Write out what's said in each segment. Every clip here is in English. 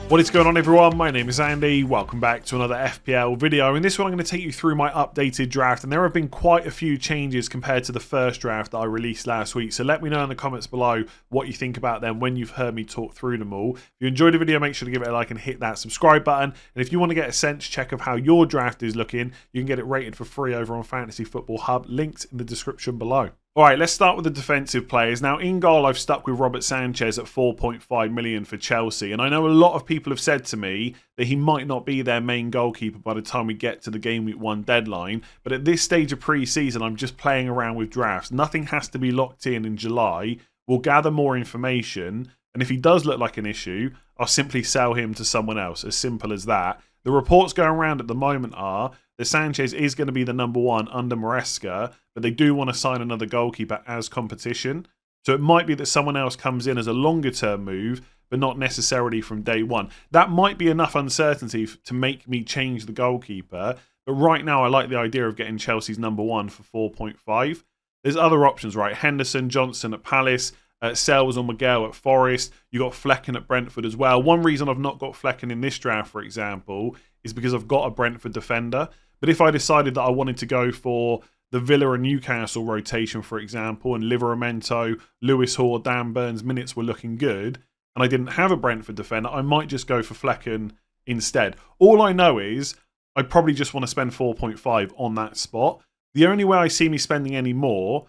What is going on, everyone? My name is Andy. Welcome back to another FPL video. In this one, I'm going to take you through my updated draft, and there have been quite a few changes compared to the first draft that I released last week. So let me know in the comments below what you think about them when you've heard me talk through them all. If you enjoyed the video, make sure to give it a like and hit that subscribe button. And if you want to get a sense check of how your draft is looking, you can get it rated for free over on Fantasy Football Hub. Linked in the description below. All right, let's start with the defensive players. Now, in goal, I've stuck with Robert Sanchez at 4.5 million for Chelsea. And I know a lot of people have said to me that he might not be their main goalkeeper by the time we get to the Game Week 1 deadline. But at this stage of pre-season, I'm just playing around with drafts. Nothing has to be locked in July. We'll gather more information. And if he does look like an issue, I'll simply sell him to someone else. As simple as that. The reports going around at the moment are that Sanchez is going to be the number one under Maresca, but they do want to sign another goalkeeper as competition. So it might be that someone else comes in as a longer term move, but not necessarily from day one. That might be enough uncertainty to make me change the goalkeeper. But right now, I like the idea of getting Chelsea's number one for 4.5. There's other options, right? Henderson, Johnson at Palace, Sells or Miguel at Forest. You got Flecken at Brentford as well. One reason I've not got Flecken in this draft, for example, is because I've got a Brentford defender. But if I decided that I wanted to go for the Villa and Newcastle rotation, for example, and Livramento, Lewis Hall, Dan Burns minutes were looking good, and I didn't have a Brentford defender, I might just go for Flecken instead. All I know is I probably just want to spend 4.5 on that spot. The only way I see me spending any more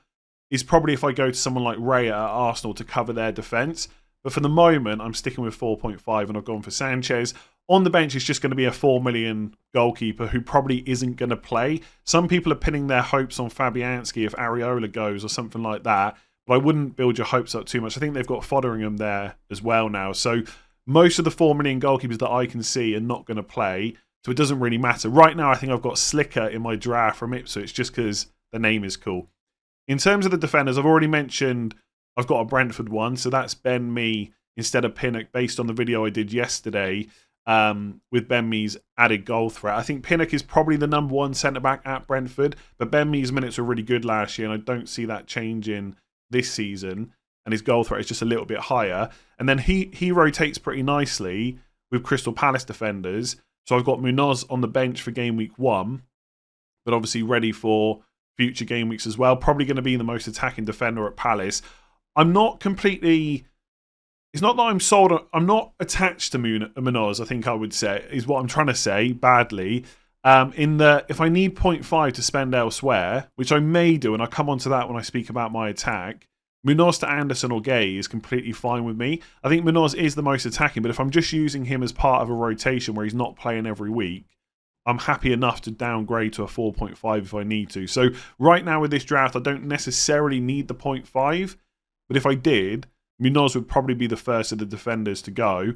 is probably if I go to someone like Raya at Arsenal to cover their defence. But for the moment, I'm sticking with 4.5 and I've gone for Sanchez. On the bench, it's just going to be a 4 million goalkeeper who probably isn't going to play. Some people are pinning their hopes on Fabianski if Areola goes or something like that. But I wouldn't build your hopes up too much. I think they've got Fotheringham there as well now. So most of the 4 million goalkeepers that I can see are not going to play. So it doesn't really matter. Right now, I think I've got Slicker in my draft from Ipswich just because the name is cool. In terms of the defenders, I've already mentioned I've got a Brentford one. So that's Ben Mee instead of Pinnock based on the video I did yesterday. With Ben Mee's added goal threat. I think Pinnock is probably the number one centre-back at Brentford, but Ben Mee's minutes were really good last year, and I don't see that changing this season, and his goal threat is just a little bit higher. And then he rotates pretty nicely with Crystal Palace defenders, so I've got Munoz on the bench for Game Week 1, but obviously ready for future game weeks as well. Probably going to be the most attacking defender at Palace. I'm not completely... It's not that I'm sold. I'm not attached to Munoz, I think I would say, is what I'm trying to say badly. In that if I need 0.5 to spend elsewhere, which I may do, and I'll come on to that when I speak about my attack, Munoz to Anderson or Gay is completely fine with me. I think Munoz is the most attacking, but if I'm just using him as part of a rotation where he's not playing every week, I'm happy enough to downgrade to a 4.5 if I need to. So right now with this draft, I don't necessarily need the 0.5, but if I did, Munoz would probably be the first of the defenders to go.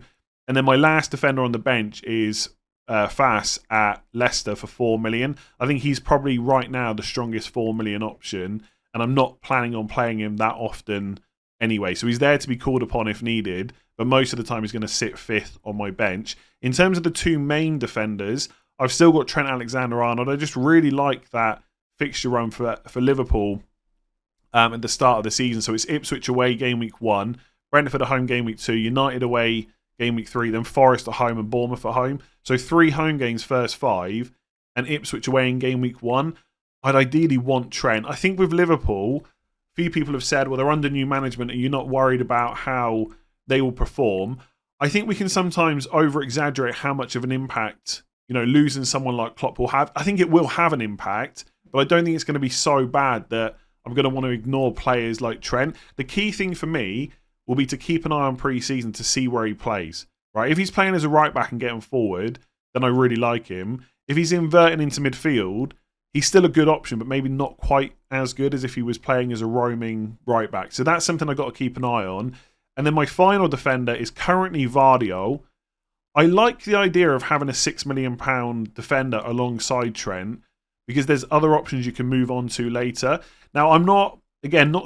And then my last defender on the bench is Fass at Leicester for 4 million. I think he's probably right now the strongest 4 million option. And I'm not planning on playing him that often anyway. So he's there to be called upon if needed. But most of the time he's going to sit fifth on my bench. In terms of the two main defenders, I've still got Trent Alexander-Arnold. I just really like that fixture run for Liverpool at the start of the season. So it's Ipswich away game week 1, Brentford at home game week 2, United away game week 3, then Forest at home and Bournemouth at home. So 3 home games first 5 and Ipswich away in game week 1. I'd ideally want Trent. I think with Liverpool, a few people have said, well, they're under new management. Are you not worried about how they will perform? I think we can sometimes over-exaggerate how much of an impact, losing someone like Klopp will have. I think it will have an impact, but I don't think it's going to be so bad that I'm going to want to ignore players like Trent. The key thing for me will be to keep an eye on pre-season to see where he plays. Right? If he's playing as a right-back and getting forward, then I really like him. If he's inverting into midfield, he's still a good option, but maybe not quite as good as if he was playing as a roaming right-back. So that's something I've got to keep an eye on. And then my final defender is currently Vardio. I like the idea of having a £6 million defender alongside Trent because there's other options you can move on to later. Now, I'm not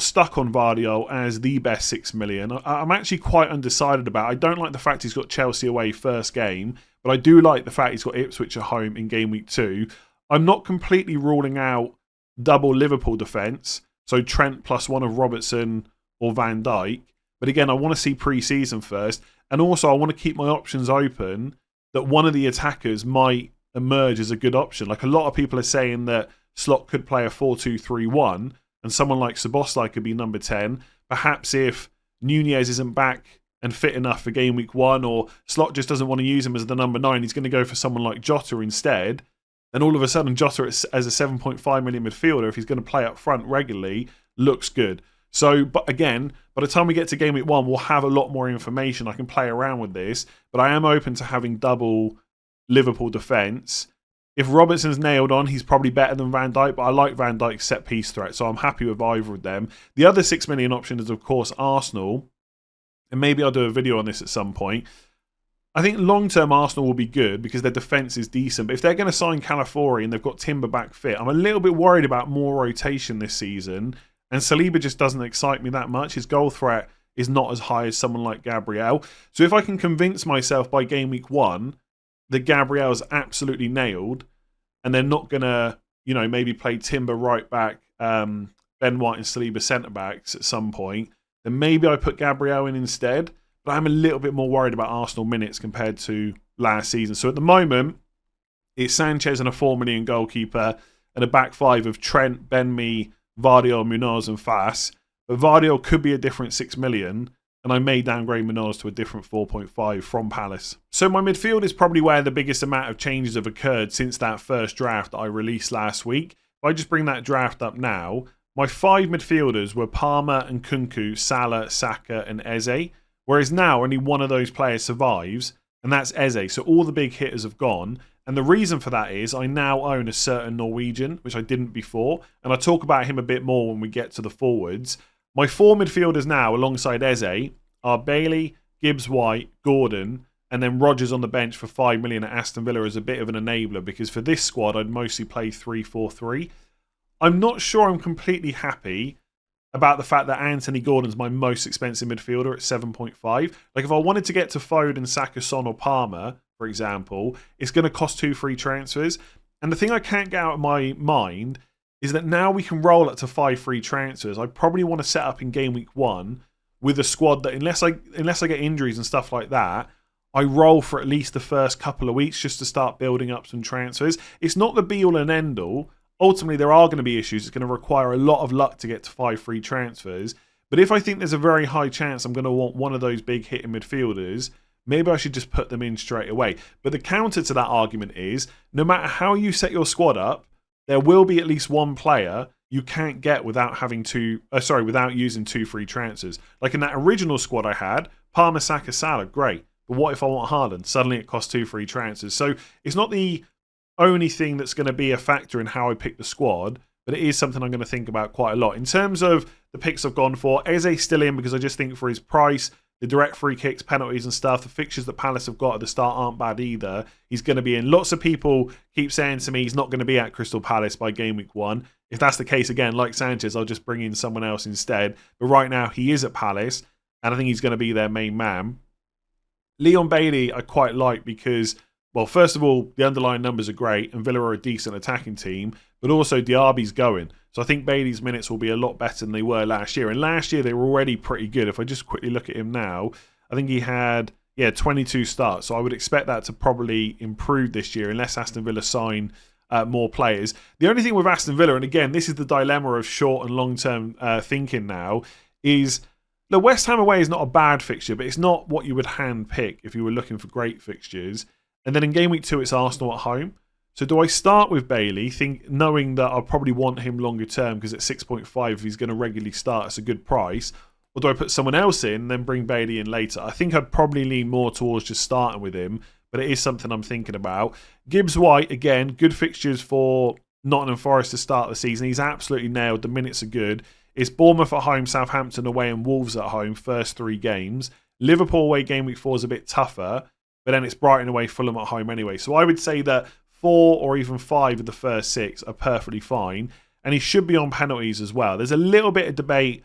stuck on Vardio as the best 6 million. I'm actually quite undecided about it. I don't like the fact he's got Chelsea away first game, but I do like the fact he's got Ipswich at home in game week 2. I'm not completely ruling out double Liverpool defence, so Trent plus one of Robertson or Van Dijk, But again, I want to see pre-season first. And also, I want to keep my options open that one of the attackers might emerge as a good option. Like a lot of people are saying that Slot could play a 4-2-3-1 and someone like Szoboszlai could be number 10. Perhaps if Nunez isn't back and fit enough for game week 1, or Slot just doesn't want to use him as the number 9, he's going to go for someone like Jota instead. And all of a sudden, Jota as a 7.5 million midfielder, if he's going to play up front regularly, looks good. So, but again, by the time we get to game week 1, we'll have a lot more information. I can play around with this, but I am open to having double Liverpool defence. If Robertson's nailed on, he's probably better than Van Dijk, but I like Van Dijk's set-piece threat, so I'm happy with either of them. The other 6 million option is, of course, Arsenal, and maybe I'll do a video on this at some point. I think long-term Arsenal will be good because their defence is decent, but if they're going to sign Calafiori and they've got Timber back fit, I'm a little bit worried about more rotation this season, and Saliba just doesn't excite me that much. His goal threat is not as high as someone like Gabriel. So if I can convince myself by game week 1 that Gabriel's absolutely nailed, and they're not going to, maybe play Timber right back, Ben White and Saliba centre-backs at some point, then maybe I put Gabriel in instead. But I'm a little bit more worried about Arsenal minutes compared to last season. So at the moment, it's Sanchez and a 4 million goalkeeper and a back 5 of Trent, Ben-Mee, Vardiol, Munoz and Fass. But Vardiol could be a different 6 million, and I may downgrade Munoz to a different 4.5 from Palace. So my midfield is probably where the biggest amount of changes have occurred since that first draft that I released last week. If I just bring that draft up now, my 5 midfielders were Palmer and Kunku, Salah, Saka and Eze. Whereas now only one of those players survives, and that's Eze. So all the big hitters have gone. And the reason for that is I now own a certain Norwegian, which I didn't before. And I'll talk about him a bit more when we get to the forwards. My 4 midfielders now, alongside Eze, are Bailey, Gibbs-White, Gordon, and then Rodgers on the bench for 5 million at Aston Villa as a bit of an enabler, because for this squad, I'd mostly play 3-4-3. I'm not sure I'm completely happy about the fact that Anthony Gordon's my most expensive midfielder at 7.5. Like if I wanted to get to Foden, Saka, Son or Palmer, for example, it's going to cost 2 free transfers. And the thing I can't get out of my mind is that now we can roll up to 5 free transfers. I probably want to set up in game week 1 with a squad that unless I get injuries and stuff like that, I roll for at least the first couple of weeks just to start building up some transfers. It's not the be-all and end-all. Ultimately, there are going to be issues. It's going to require a lot of luck to get to 5 free transfers. But if I think there's a very high chance I'm going to want one of those big hitting midfielders, maybe I should just put them in straight away. But the counter to that argument is, no matter how you set your squad up, there will be at least one player you can't get without without using 2 free transfers. Like in that original squad I had, Palmer, Saka, Salah, great. But what if I want Haaland? Suddenly it costs 2 free transfers. So it's not the only thing that's going to be a factor in how I pick the squad, but it is something I'm going to think about quite a lot. In terms of the picks I've gone for, Eze's still in because I just think for his price, the direct free kicks, penalties and stuff, the fixtures that Palace have got at the start aren't bad either. He's going to be in. Lots of people keep saying to me he's not going to be at Crystal Palace by game week 1. If that's the case, again, like Sanchez, I'll just bring in someone else instead. But right now, he is at Palace, and I think he's going to be their main man. Leon Bailey I quite like because, well, first of all, the underlying numbers are great and Villa are a decent attacking team, but also Diaby's going. So I think Bailey's minutes will be a lot better than they were last year. And last year, they were already pretty good. If I just quickly look at him now, I think he had, 22 starts. So I would expect that to probably improve this year unless Aston Villa sign more players. The only thing with Aston Villa, and again, this is the dilemma of short and long-term thinking now, is the West Ham away is not a bad fixture, but it's not what you would hand pick if you were looking for great fixtures. And then in game week 2, it's Arsenal at home. So do I start with Bailey, knowing that I'll probably want him longer term because at 6.5, if he's going to regularly start, it's a good price? Or do I put someone else in and then bring Bailey in later? I think I'd probably lean more towards just starting with him, but it is something I'm thinking about. Gibbs-White, again, good fixtures for Nottingham Forest to start the season. He's absolutely nailed. The minutes are good. It's Bournemouth at home, Southampton away and Wolves at home, first 3 games. Liverpool away game week 4 is a bit tougher, but then it's Brighton away, Fulham at home anyway. So I would say that 4 or even 5 of the first 6 are perfectly fine. And he should be on penalties as well. There's a little bit of debate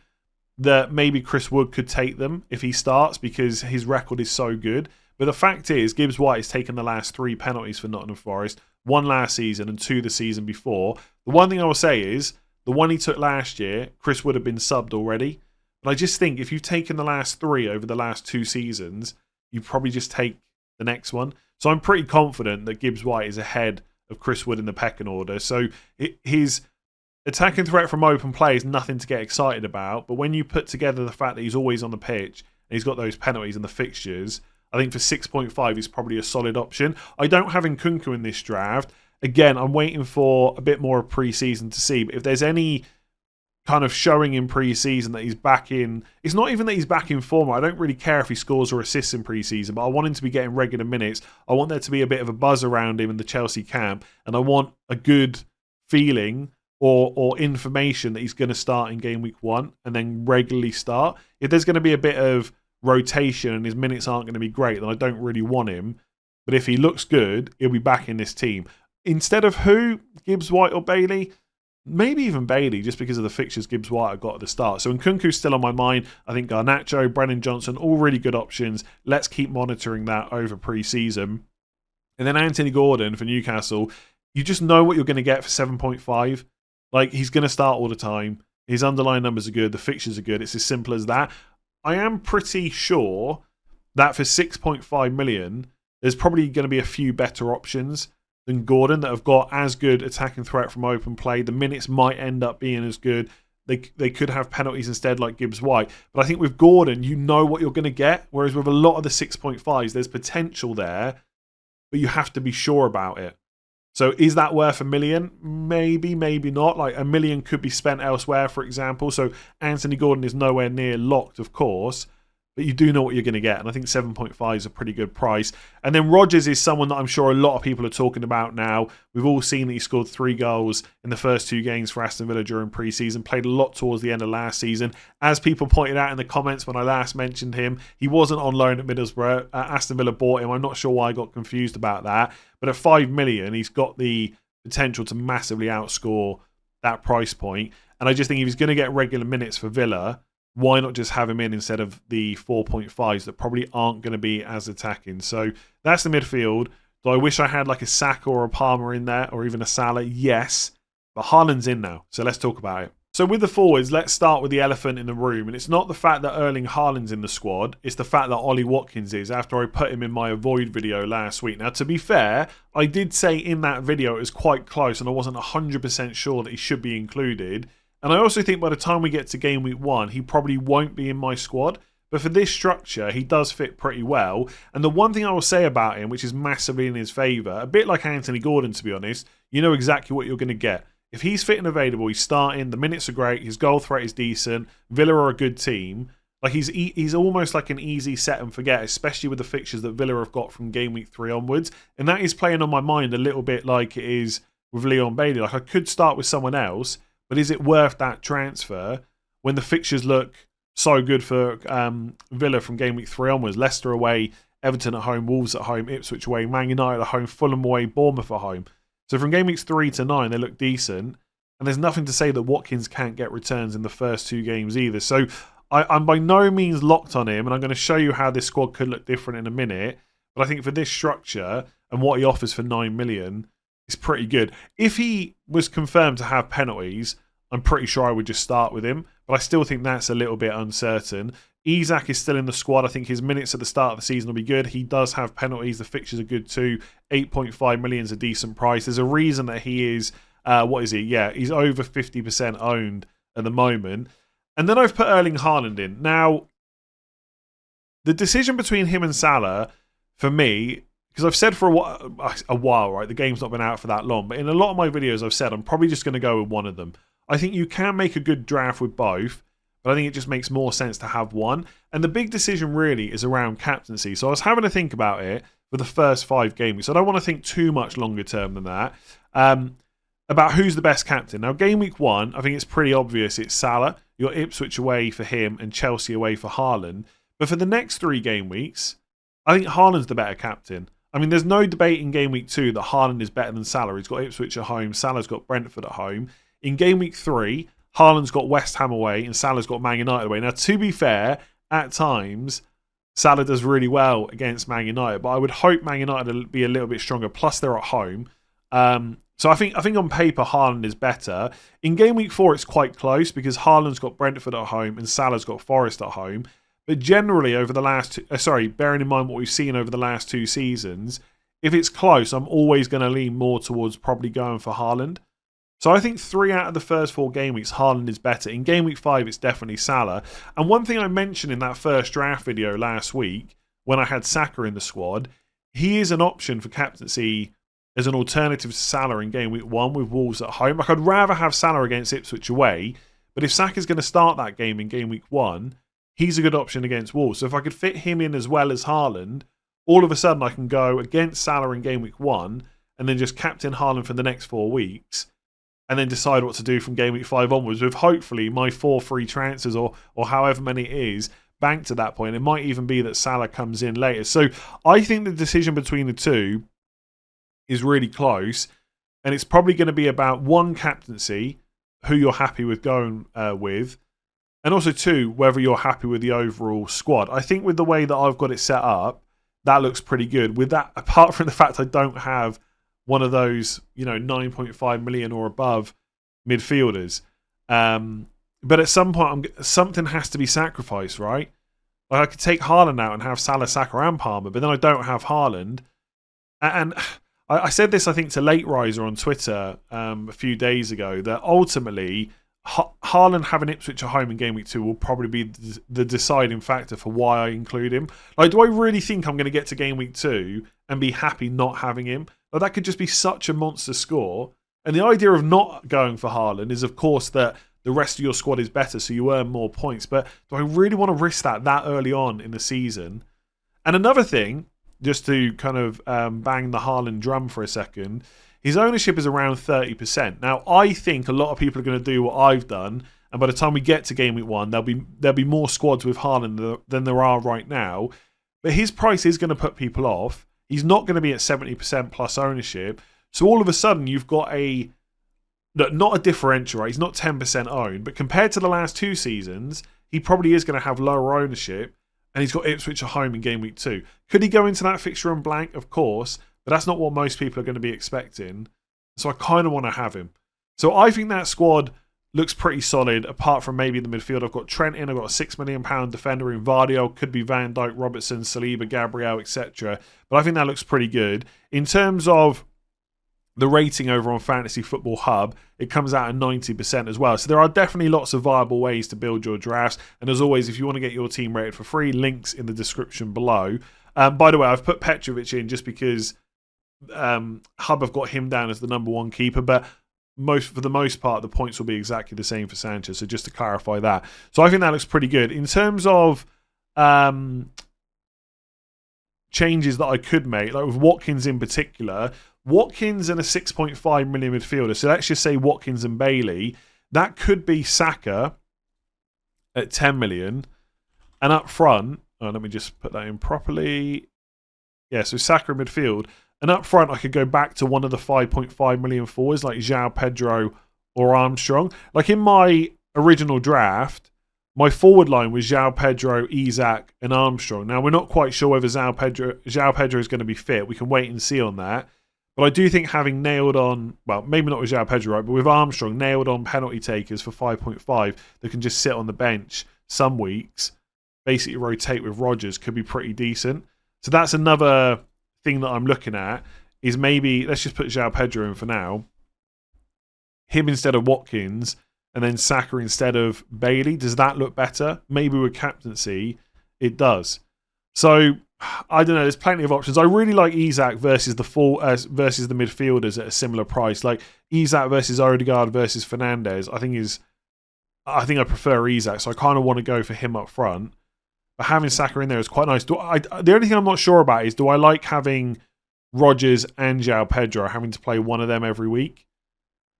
that maybe Chris Wood could take them if he starts because his record is so good. But the fact is, Gibbs-White has taken the last 3 penalties for Nottingham Forest, 1 last season and 2 the season before. The one thing I will say is, the one he took last year, Chris would have been subbed already. But I just think if you've taken the last 3 over the last 2 seasons, you probably just take the next one. So I'm pretty confident that Gibbs White is ahead of Chris Wood in the pecking order. So his attacking threat from open play is nothing to get excited about. But when you put together the fact that he's always on the pitch and he's got those penalties and the fixtures, I think for 6.5 he's probably a solid option. I don't have Nkunku in this draft. Again, I'm waiting for a bit more of pre-season to see. But if there's any kind of showing in pre-season that he's back in, it's not even that he's back in form. I don't really care if he scores or assists in pre-season, but I want him to be getting regular minutes. I want there to be a bit of a buzz around him in the Chelsea camp, and I want a good feeling or information that he's going to start in game week 1 and then regularly start. If there's going to be a bit of rotation and his minutes aren't going to be great, then I don't really want him. But if he looks good, he'll be back in this team. Instead of who? Gibbs White or Bailey? Maybe even Bailey, just because of the fixtures Gibbs White have got at the start. So Nkunku's still on my mind. I think Garnacho, Brennan Johnson, all really good options. Let's keep monitoring that over pre-season. And then Anthony Gordon for Newcastle. You just know what you're going to get for 7.5. Like, he's going to start all the time. His underlying numbers are good. The fixtures are good. It's as simple as that. I am pretty sure that for 6.5 million, there's probably going to be a few better options than Gordon that have got as good attacking threat from open play. The minutes might end up being as good. They could have penalties instead like Gibbs White. But I think with Gordon, you know what you're going to get. Whereas with a lot of the 6.5s, there's potential there, but you have to be sure about it. So is that worth $1 million? Maybe, maybe not. Like $1 million could be spent elsewhere, for example. So Anthony Gordon is nowhere near locked, of course. But you do know what you're going to get. And I think 7.5 is a pretty good price. And then Rodgers is someone that I'm sure a lot of people are talking about now. We've all seen that he scored 3 goals in the first 2 games for Aston Villa during pre-season. Played a lot towards the end of last season. As people pointed out in the comments when I last mentioned him, he wasn't on loan at Middlesbrough. Aston Villa bought him. I'm not sure why I got confused about that. But at 5 million, he's got the potential to massively outscore that price point. And I just think if he's going to get regular minutes for Villa, why not just have him in instead of the 4.5s that probably aren't going to be as attacking? So that's the midfield. Do I wish I had like a Saka or a Palmer in there or even a Salah? Yes. But Haaland's in now. So let's talk about it. So with the forwards, let's start with the elephant in the room. And it's not the fact that Erling Haaland's in the squad. It's the fact that Ollie Watkins is after I put him in my avoid video last week. Now, to be fair, I did say in that video it was quite close and I wasn't 100% sure that he should be included. And I also think by the time we get to game week 1, he probably won't be in my squad. But for this structure, he does fit pretty well. And the one thing I will say about him, which is massively in his favour, a bit like Anthony Gordon, to be honest, you know exactly what you're going to get. If he's fit and available, he's starting, the minutes are great, his goal threat is decent, Villa are a good team. Like he's almost like an easy set and forget, especially with the fixtures that Villa have got from game week 3 onwards. And that is playing on my mind a little bit like it is with Leon Bailey. Like I could start with someone else, but is it worth that transfer when the fixtures look so good for Villa from game week 3 onwards? Leicester away, Everton at home, Wolves at home, Ipswich away, Man United at home, Fulham away, Bournemouth at home. So from game weeks 3 to 9, they look decent. And there's nothing to say that Watkins can't get returns in the first 2 games either. So I'm by no means locked on him. And I'm going to show you how this squad could look different in a minute. But I think for this structure and what he offers for 9 million, it's pretty good. If he was confirmed to have penalties, I'm pretty sure I would just start with him. But I still think that's a little bit uncertain. Isak is still in the squad. I think his minutes at the start of the season will be good. He does have penalties. The fixtures are good too. 8.5 million is a decent price. There's a reason that he is, what is he? Yeah, he's over 50% owned at the moment. And then I've put Erling Haaland in. Now, the decision between him and Salah, for me, because I've said for a while, right, the game's not been out for that long, but in a lot of my videos I've said I'm probably just going to go with one of them. I think you can make a good draft with both, but I think it just makes more sense to have one. And the big decision really is around captaincy. So I was having to think about it for the first 5 game weeks. So I don't want to think too much longer term than that. About who's the best captain. Now, game week 1, I think it's pretty obvious it's Salah. You're Ipswich away for him and Chelsea away for Haaland. But for the next 3 game weeks, I think Haaland's the better captain. I mean, there's no debate in game week 2 that Haaland is better than Salah. He's got Ipswich at home. Salah's got Brentford at home. In game week 3, Haaland's got West Ham away and Salah's got Man United away. Now, to be fair, at times, Salah does really well against Man United, but I would hope Man United will be a little bit stronger. Plus, they're at home. So I think on paper Haaland is better. In game week 4 it's quite close because Haaland's got Brentford at home and Salah's got Forest at home. But generally over the last bearing in mind what we've seen over the last 2 seasons, if it's close, I'm always going to lean more towards probably going for Haaland. So I think 3 out of the first 4 game weeks, Haaland is better. In game week 5, it's definitely Salah. And one thing I mentioned in that first draft video last week, when I had Saka in the squad, he is an option for captaincy as an alternative to Salah in game week 1 with Wolves at home. Like, I'd rather have Salah against Ipswich away, but if Saka's going to start that game in game week 1, he's a good option against Wolves. So if I could fit him in as well as Haaland, all of a sudden I can go against Salah in game week 1 and then just captain Haaland for the next 4 weeks and then decide what to do from game week 5 onwards with hopefully my 4 free transfers or however many it is banked at that point. It might even be that Salah comes in later. So I think the decision between the two is really close, and it's probably going to be about 1, captaincy, who you're happy with going with, and also 2, whether you're happy with the overall squad. I think with the way that I've got it set up, that looks pretty good. With that, apart from the fact I don't have one of those, 9.5 million or above midfielders, but at some point something has to be sacrificed, right? Like, I could take Haaland out and have Salah, Saka, and Palmer, but then I don't have Haaland, and I said this, I think, to Late Riser on Twitter a few days ago, that ultimately Haaland having Ipswich at home in game week 2 will probably be the deciding factor for why I include him. Like, do I really think I'm going to get to game week 2 and be happy not having him? Like, that could just be such a monster score. And the idea of not going for Haaland is, of course, that the rest of your squad is better, so you earn more points. But do I really want to risk that early on in the season? And another thing, just to kind of bang the Haaland drum for a second, his ownership is around 30%. Now, I think a lot of people are going to do what I've done, and by the time we get to game week 1, there'll be more squads with Haaland than there are right now. But his price is going to put people off. He's not going to be at 70% plus ownership. So all of a sudden, you've got not a differential, right? He's not 10% owned, but compared to the last 2 seasons, he probably is going to have lower ownership. And he's got Ipswich at home in game week 2. Could he go into that fixture on blank? Of course. But that's not what most people are going to be expecting. So I kind of want to have him. So I think that squad looks pretty solid, apart from maybe the midfield. I've got Trent in. I've got a £6 million defender in Vardio. Could be Van Dijk, Robertson, Saliba, Gabriel, etc. But I think that looks pretty good. In terms of the rating over on Fantasy Football Hub, it comes out at 90% as well. So there are definitely lots of viable ways to build your drafts. And as always, if you want to get your team rated for free, links in the description below. By the way, I've put Petrovic in just because Hub have got him down as the number 1 keeper, but for the most part, the points will be exactly the same for Sanchez. So just to clarify that. So I think that looks pretty good. In terms of changes that I could make, like with Watkins in particular, Watkins and a 6.5 million midfielder. So let's just say Watkins and Bailey. That could be Saka at 10 million. And up front, let me just put that in properly. Yeah, so Saka in midfield. And up front, I could go back to one of the 5.5 million forwards like João Pedro or Armstrong. Like in my original draft, my forward line was João Pedro, Isak and Armstrong. Now, we're not quite sure whether João Pedro is going to be fit. We can wait and see on that. But I do think having nailed on, well, maybe not with João Pedro, right, but with Armstrong, nailed on penalty takers for 5.5 that can just sit on the bench some weeks, basically rotate with Rodgers, could be pretty decent. So that's another thing that I'm looking at, is maybe, let's just put João Pedro in for now, him instead of Watkins, and then Saka instead of Bailey. Does that look better? Maybe with captaincy, it does. So I don't know. There's plenty of options. I really like Isak versus the midfielders at a similar price. Like Isak versus Odegaard versus Fernandes. I think I prefer Isak, so I kind of want to go for him up front. But having Saka in there is quite nice. The only thing I'm not sure about is, do I like having Rodgers and João Pedro, having to play one of them every week?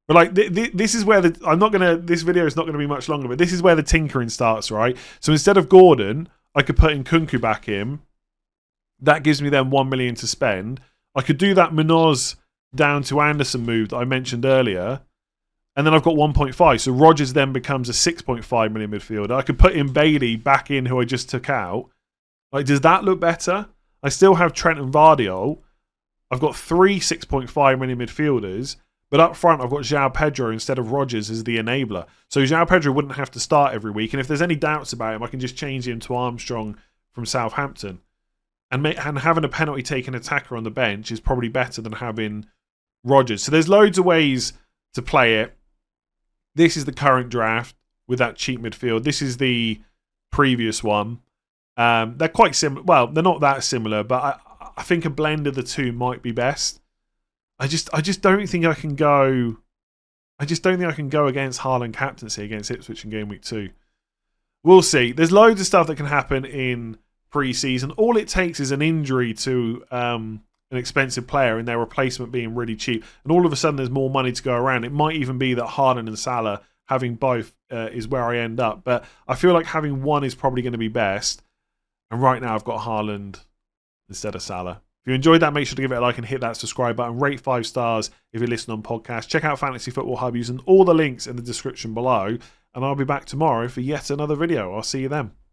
But like this is where this video is not going to be much longer, but this is where the tinkering starts, right? So instead of Gordon, I could put in Kunku back in. That gives me then 1 million to spend. I could do that Munoz down to Anderson move that I mentioned earlier. And then I've got 1.5. So Rodgers then becomes a 6.5 million midfielder. I could put in Bailey back in, who I just took out. Like, does that look better? I still have Trent and Vardio. I've got 3 6.5 million midfielders. But up front, I've got João Pedro instead of Rodgers as the enabler. So João Pedro wouldn't have to start every week. And if there's any doubts about him, I can just change him to Armstrong from Southampton. And having a penalty-taking attacker on the bench is probably better than having Rodgers. So there's loads of ways to play it. This is the current draft with that cheap midfield. This is the previous one. They're quite similar. Well, they're not that similar, but I think a blend of the two might be best. I just don't think I can go. I just don't think I can go against Haaland captaincy against Ipswich in game week 2. We'll see. There's loads of stuff that can happen in pre-season. All it takes is an injury to an expensive player and their replacement being really cheap, and all of a sudden there's more money to go around. It might even be that Haaland and Salah having both is where I end up, but I feel like having one is probably going to be best. And right now I've got Haaland instead of Salah. If you enjoyed that, make sure to give it a like and hit that subscribe button. Rate 5 stars if you're listening on podcast. Check out Fantasy Football Hub using all the links in the description below. And I'll be back tomorrow for yet another video. I'll see you then.